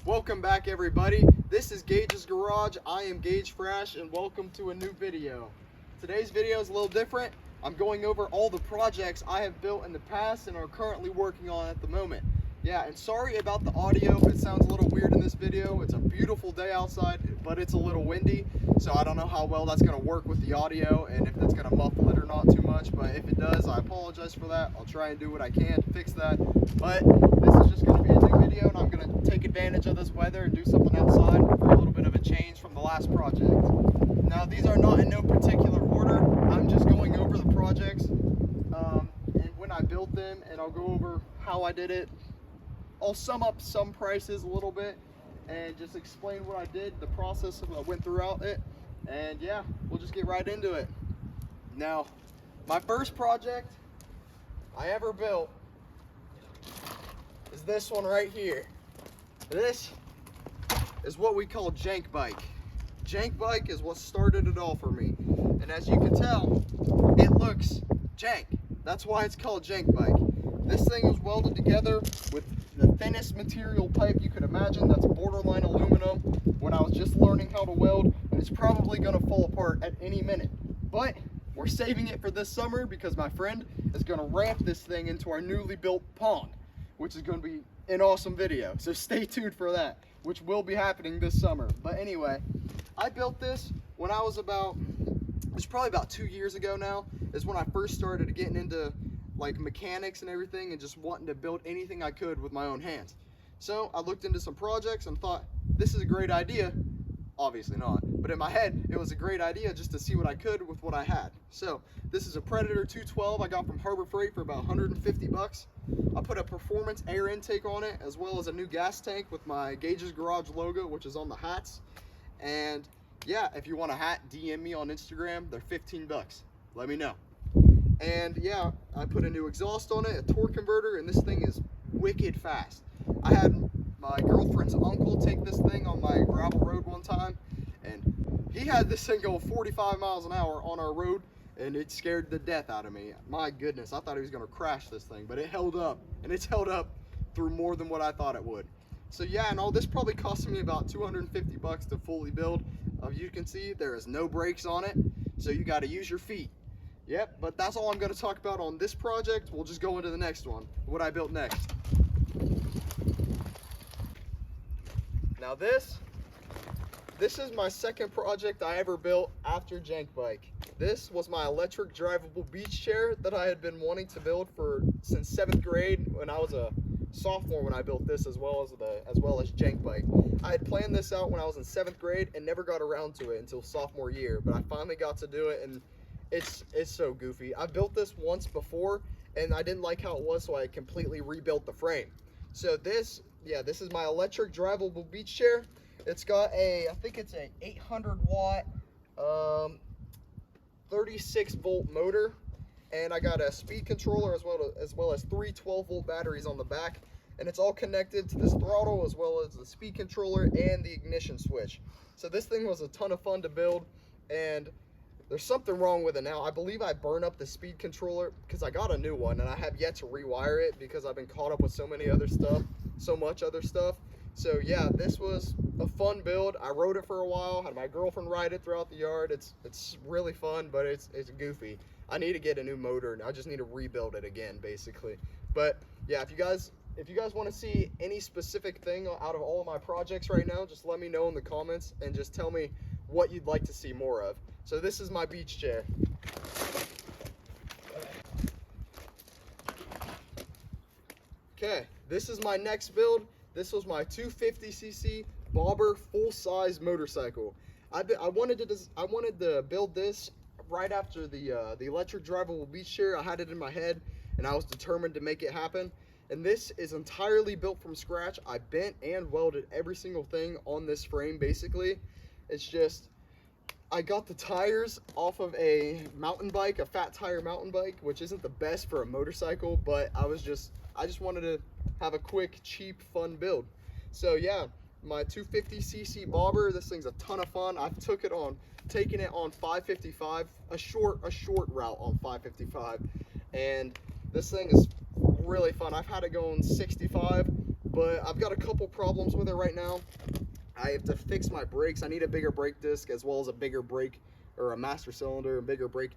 Welcome back, everybody. This is Gages Garage. I am Gage Fresh, and welcome to a new video. Today's video is a little different. I'm going over all the projects I have built in the past and are currently working on at the moment. Yeah, and sorry about the audio if it sounds a little weird in this video. It's a beautiful day outside, but it's a little windy, so I don't know how well that's going to work with the audio and if it's going to muffle it or not too much, but if it does, I apologize for that. I'll try and do what I can to fix that, but this is just going to be a new video, and I'm going to take advantage of this weather and do something outside for a little bit of a change from the last project. Now, these are not in no particular order. I'm just going over the projects and when I built them, and I'll go over how I did it. I'll sum up some prices a little bit and just explain what I did, the process I went throughout it, and yeah, we'll just get right into it. Now, my first project I ever built is this one right here. This is what we call Jank Bike. Jank Bike is what started it all for me, and as you can tell, it looks jank. That's why it's called Jank Bike. This thing was welded together with the thinnest material pipe you could imagine. That's borderline aluminum when I was just learning how to weld, and it's probably going to fall apart at any minute. But we're saving it for this summer because my friend is going to ramp this thing into our newly built pond, which is going to be an awesome video. So stay tuned for that, which will be happening this summer. But anyway, I built this when I was it's probably about 2 years ago now, is when I first started getting into like mechanics and everything and just wanting to build anything I could with my own hands. So I looked into some projects and thought, this is a great idea. Obviously not, but in my head it was a great idea just to see what I could with what I had. So this is a Predator 212 I got from Harbor Freight for about 150 bucks. I put a performance air intake on it, as well as a new gas tank with my Gages.garage logo, which is on the hats. And yeah, if you want a hat, DM me on Instagram. They're 15 bucks. Let me know. And yeah, I put a new exhaust on it, a torque converter, and this thing is wicked fast. I had my girlfriend's uncle take this thing on my gravel road one time, and he had this thing going 45 miles an hour on our road, and it scared the death out of me. My goodness, I thought he was going to crash this thing, but it held up, and it's held up through more than what I thought it would. So yeah, and all this probably cost me about 250 bucks to fully build. You can see there is no brakes on it, so you got to use your feet. Yep, but that's all I'm going to talk about on this project. We'll just go into the next one, what I built next. Now this is my second project I ever built after Jank Bike. This was my electric drivable beach chair that I had been wanting to build since 7th grade when I was a sophomore when I built this, as well as Jank Bike. I had planned this out when I was in 7th grade and never got around to it until sophomore year, but I finally got to do it, and it's so goofy. I built this once before and I didn't like how it was, so I completely rebuilt the frame. So this is my electric drivable beach chair. It's got I think it's an 800 watt 36 volt motor, and I got a speed controller as well as three 12 volt batteries on the back, and it's all connected to this throttle as well as the speed controller and the ignition switch. So this thing was a ton of fun to build, and there's something wrong with it now. I believe I burned up the speed controller because I got a new one, and I have yet to rewire it because I've been caught up with so much other stuff. So yeah, this was a fun build. I rode it for a while, had my girlfriend ride it throughout the yard. It's really fun, but it's goofy. I need to get a new motor, and I just need to rebuild it again, basically. But yeah, if you guys want to see any specific thing out of all of my projects right now, just let me know in the comments and just tell me what you'd like to see more of. So this is my beach chair. Okay, this is my next build. This was my 250cc bobber full-size motorcycle. I wanted to build this right after the electric drivable beach chair. I had it in my head, and I was determined to make it happen. And this is entirely built from scratch. I bent and welded every single thing on this frame, basically. It's just, I got the tires off of a mountain bike, a fat tire mountain bike, which isn't the best for a motorcycle, but I just wanted to have a quick, cheap, fun build. So yeah, my 250cc bobber, this thing's a ton of fun. I've taken it on 555, a short route on 555, and this thing is really fun. I've had it going 65 but I've got a couple problems with it right now. I have to fix my brakes. I need a bigger brake disc as well as a bigger brake, or a master cylinder and bigger brake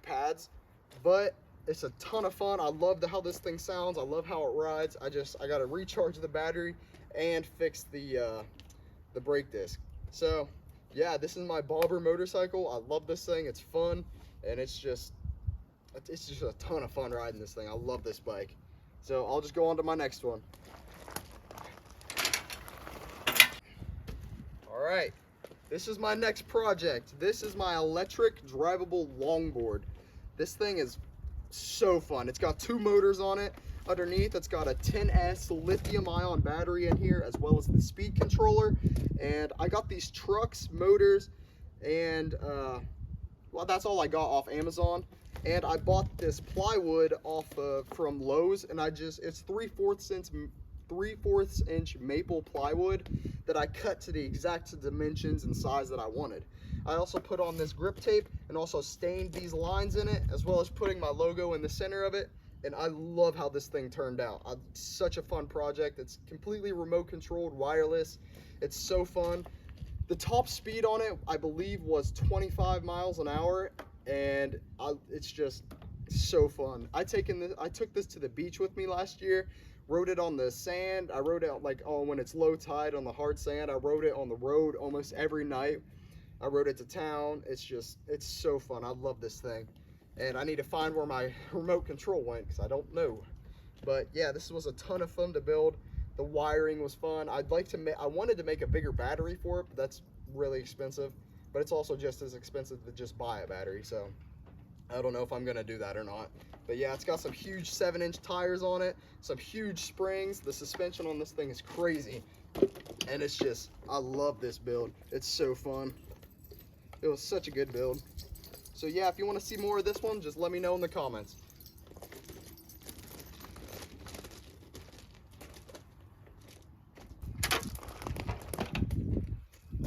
pads. But it's a ton of fun. I love how this thing sounds. I love how it rides. I got to recharge the battery and fix the brake disc. So yeah, this is my bobber motorcycle. I love this thing. It's fun, and it's just a ton of fun riding this thing. I love this bike. So I'll just go on to my next one. All right, this is my next project. This is my electric drivable longboard. This thing is so fun. It's got 2 motors on it. Underneath, it's got a 10S lithium-ion battery in here, as well as the speed controller. And I got these trucks, motors, and well, that's all I got off Amazon. And I bought this plywood from Lowe's, and it's 3/4 inch maple plywood that I cut to the exact dimensions and size that I wanted. I also put on this grip tape and also stained these lines in it, as well as putting my logo in the center of it. And I love how this thing turned out. It's such a fun project. It's completely remote controlled, wireless. It's so fun. The top speed on it, I believe, was 25 miles an hour, and it's just so fun. I took this to the beach with me last year, rode it on the sand. I rode it when it's low tide on the hard sand. I rode it on the road almost every night. I rode it to town. It's so fun. I love this thing. And I need to find where my remote control went, because I don't know. But yeah, this was a ton of fun to build. The wiring was fun. I wanted to make a bigger battery for it, but that's really expensive. But it's also just as expensive to just buy a battery, so I don't know if I'm gonna do that or not. But yeah, it's got some huge 7-inch tires on it, some huge springs. The suspension on this thing is crazy. And I love this build. It's so fun. It was such a good build. So yeah, if you want to see more of this one, just let me know in the comments.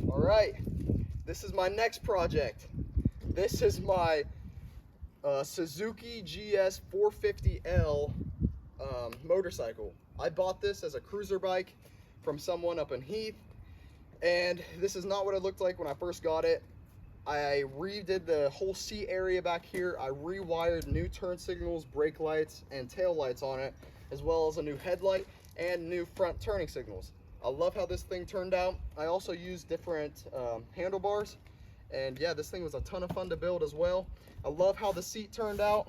All right, this is my next project. This is my Suzuki GS 450L motorcycle. I bought this as a cruiser bike from someone up in Heath, and this is not what it looked like when I first got it. I redid the whole seat area back here. I rewired new turn signals, brake lights, and tail lights on it, as well as a new headlight and new front turning signals. I love how this thing turned out. I also used different handlebars, and yeah, this thing was a ton of fun to build as well. I love how the seat turned out.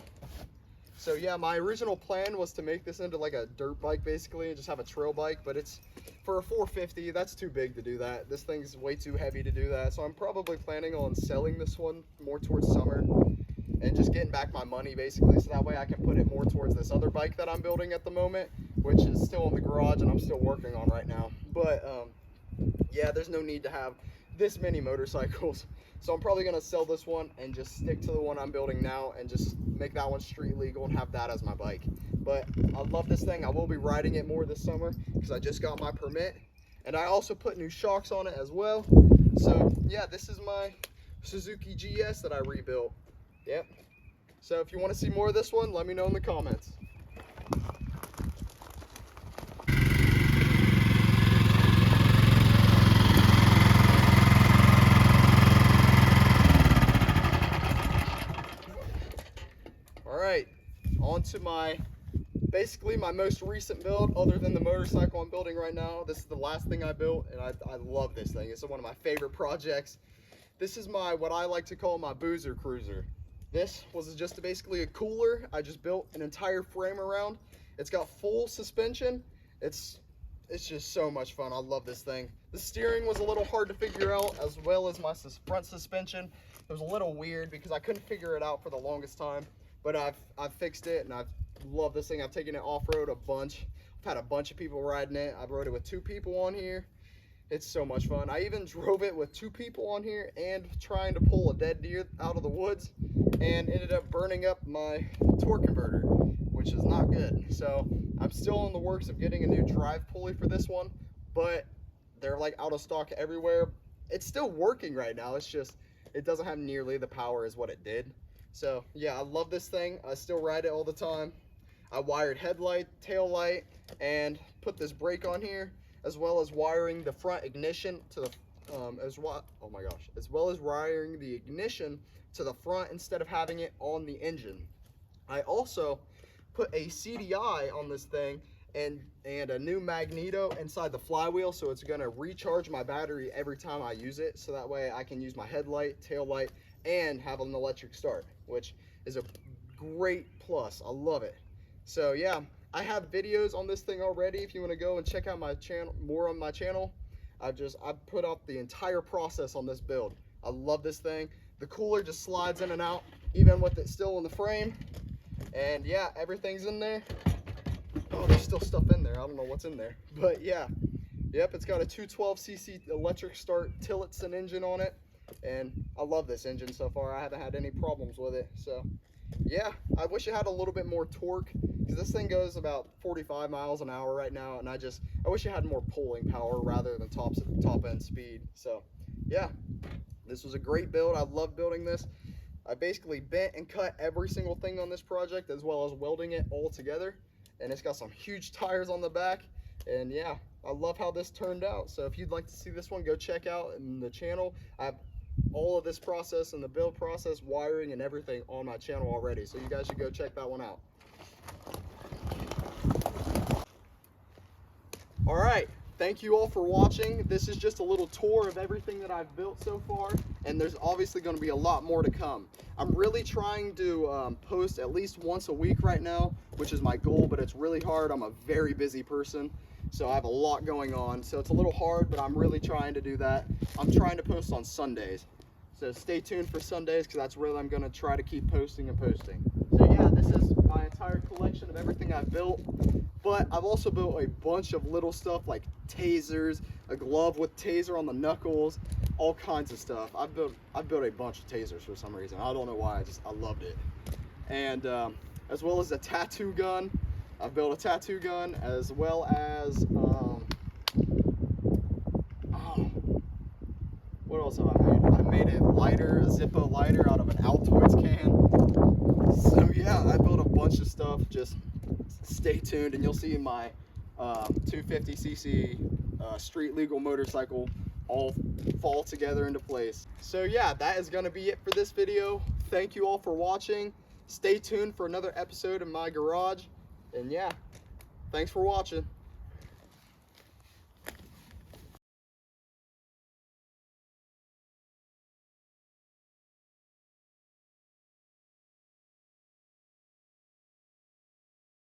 So yeah, my original plan was to make this into like a dirt bike basically, and just have a trail bike, but it's for a 450, that's too big to do that. This thing's way too heavy to do that. So I'm probably planning on selling this one more towards summer and just getting back my money basically, so that way I can put it more towards this other bike that I'm building at the moment, which is still in the garage and I'm still working on right now. But yeah, there's no need to have this many motorcycles. So I'm probably gonna sell this one and just stick to the one I'm building now and just make that one street legal and have that as my bike. But I love this thing. I will be riding it more this summer because I just got my permit, and I also put new shocks on it as well. So yeah, this is my Suzuki GS that I rebuilt. Yep. So if you want to see more of this one, let me know in the comments. Alright, on to basically my most recent build, other than the motorcycle I'm building right now. This is the last thing I built, and I love this thing. It's one of my favorite projects. This is what I like to call my boozer cruiser. This was just basically a cooler. I just built an entire frame around. It's got full suspension. It's just so much fun. I love this thing. The steering was a little hard to figure out, as well as my front suspension. It was a little weird because I couldn't figure it out for the longest time. But I've fixed it, and I've loved this thing. I've taken it off-road a bunch. I've had a bunch of people riding it. I've rode it with 2 people on here. It's so much fun. I even drove it with 2 people on here and trying to pull a dead deer out of the woods, and ended up burning up my torque converter, which is not good. So I'm still in the works of getting a new drive pulley for this one, but they're like out of stock everywhere. It's still working right now. It's just, it doesn't have nearly the power as what it did. So yeah, I love this thing. I still ride it all the time. I wired headlight, tail light, and put this brake on here, as well as wiring the front ignition to the as well as wiring the ignition to the front instead of having it on the engine. I also put a CDI on this thing and a new magneto inside the flywheel, so it's gonna recharge my battery every time I use it, so that way I can use my headlight, tail light, and have an electric start, which is a great plus. I love it. So yeah, I have videos on this thing already. If you want to go and check out my channel, more on my channel, I've put up the entire process on this build. I love this thing. The cooler just slides in and out, even with it still in the frame. And yeah, everything's in there. Oh, there's still stuff in there. I don't know what's in there, but yeah. Yep, it's got a 212cc electric start Tillotson engine on it, and I love this engine so far. I haven't had any problems with it. So yeah, I wish it had a little bit more torque, because this thing goes about 45 miles an hour right now, and I wish it had more pulling power rather than top end speed. So yeah, this was a great build. I love building this. I basically bent and cut every single thing on this project, as well as welding it all together, and it's got some huge tires on the back. And yeah, I love how this turned out. So if you'd like to see this one, go check out in the channel. I have all of this process and the build process, wiring and everything on my channel already, so you guys should go check that one out. All right, thank you all for watching. This is just a little tour of everything that I've built so far, and there's obviously going to be a lot more to come. I'm really trying to post at least once a week right now, which is my goal, but it's really hard. I'm a very busy person, so I have a lot going on, so it's a little hard, but I'm really trying to do that. I'm trying to post on Sundays, so stay tuned for Sundays, because that's where I'm going to try to keep posting and posting. So yeah, this is my entire collection of everything I've built, but I've also built a bunch of little stuff like tasers, a glove with taser on the knuckles, all kinds of stuff. I've built a bunch of tasers for some reason. I don't know why, I loved it. And as well as a tattoo gun. I've built a tattoo gun, as well as what else have I made? I made a lighter, a Zippo lighter out of an Altoids can. So yeah, I built a bunch of stuff. Just stay tuned, and you'll see my 250cc street legal motorcycle all fall together into place. So yeah, that is gonna be it for this video. Thank you all for watching. Stay tuned for another episode of my garage. And yeah, thanks for watching.